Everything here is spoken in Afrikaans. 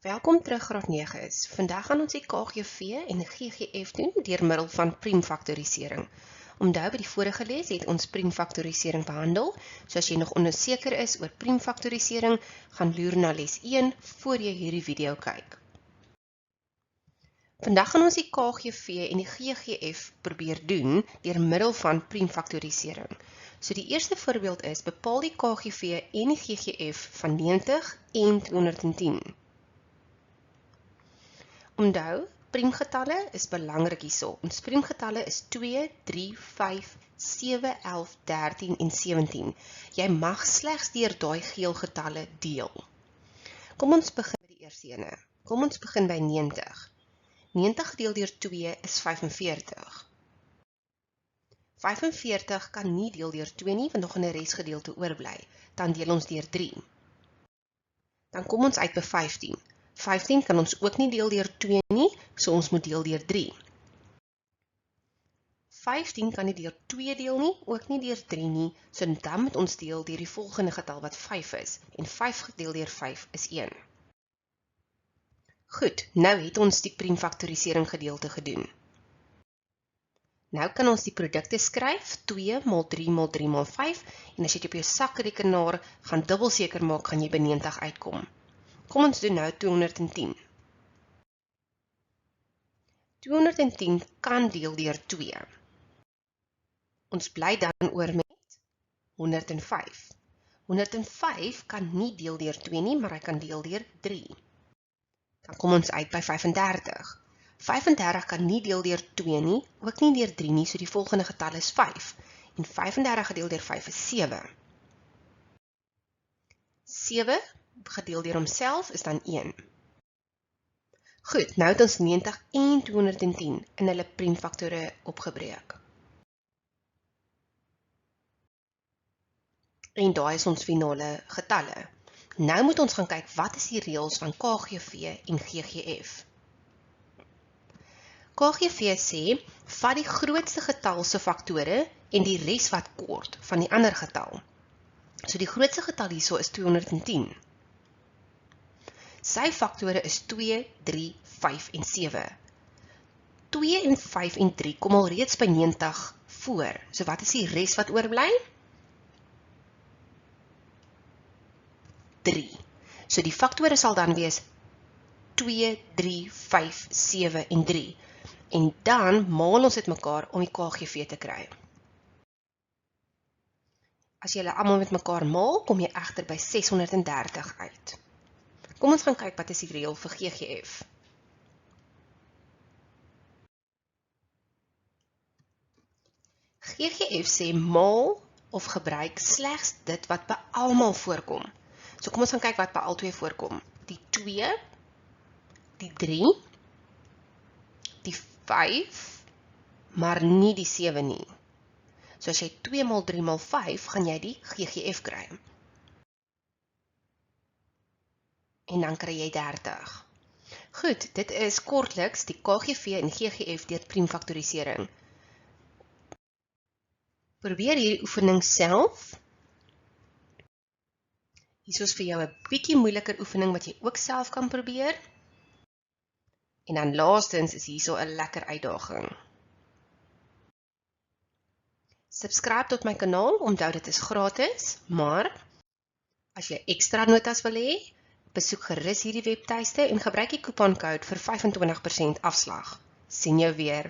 Welkom terug graad 9's. Vandag gaan ons die KGV en die GGF doen deur middel van priemfaktorisering. Onthou by die vorige les het ons priemfaktorisering behandel. So as jy nog onseker is oor priemfaktorisering, gaan loer na les 1 voor jy hierdie video kyk. Vandag gaan ons die KGV en die GGF probeer doen deur middel van priemfaktorisering. So die eerste voorbeeld is, bepaal die KGV en die GGF van 90 en 210. Onthou, priemgetalle is belangrik hierso. Ons priemgetalle is 2, 3, 5, 7, 11, 13 en 17. Jy mag slegs deur daai geel getalle deel. Kom ons begin by die eerste ene. Kom ons begin by 90. 90 gedeel deur 2 is 45. 45 kan nie deel deur 2 nie, want nog 'n resgedeelte oorbly. Dan deel ons deur 3. Dan kom ons uit by 15. 15 kan ons ook nie deel deur 2 nie, so ons moet deel deur 3. 15 kan nie deur 2 deel nie, ook nie deur 3 nie, so dan moet ons deel deur die volgende getal wat 5 is, en 5 gedeel deur 5 is 1. Goed, nou het ons die priemfaktorisering gedeelte gedoen. Nou kan ons die produkte skryf, 2 mal 3 mal 3 mal 5, en as jy dit op jou sakrekenaar gaan dubbel seker maak, gaan jy by 90 uitkom. Kom ons doen nou 210. 210 kan deel deur 2. Ons bly dan oor met 105. 105 kan nie deel deur 2 nie, maar hy kan deel deur 3. Dan kom ons uit by 35. 35 kan nie deel deur 2 nie, ook nie deur 3 nie, so die volgende getal is 5. En 35 gedeel deur 5 is 7. 7 gedeel deur homself is dan 1. Goed, nou het ons 90 en 210 in hulle priemfaktore opgebreek. En daai is ons finale getalle. Nou moet ons gaan kyk wat is die reëls van KGV en GGF. KGV sê, vat die grootste getal se faktore en die res wat kort van die ander getal. So die grootste getal hierso is 210. Sy faktore is 2, 3, 5 en 7. 2 en 5 en 3 kom al reeds by 90 voor. So wat is die res wat oorbly? 3. So die faktore sal dan wees 2, 3, 5, 7 en 3. En dan maal ons dit mekaar om die KGV te kry. As jy hulle almal met mekaar maal, kom jy egter by 630 uit. Kom ons gaan kyk wat is die reël vir GGF. GGF sê maal of gebruik slegs dit wat by almal voorkom. So kom ons gaan kyk wat by albei voorkom. Die 2, die 3, die 5, maar nie die 7 nie. So as jy 2 mal 3 mal 5, gaan jy die GGF kry. En dan kry jy 30. Goed, dit is kortliks die KGV en GGF deur priemfaktorisering. Probeer hierdie oefening self. Hier is vir jou 'n bietjie moeiliker oefening wat jy ook self kan probeer. En dan laastens is hierso 'n lekker uitdaging. Subscribe tot my kanaal, onthou dit is gratis, maar as jy ekstra notas wil hê, besoek gerus hierdie webtuiste en gebruik die couponcode vir 25% afslag. Sien jou weer!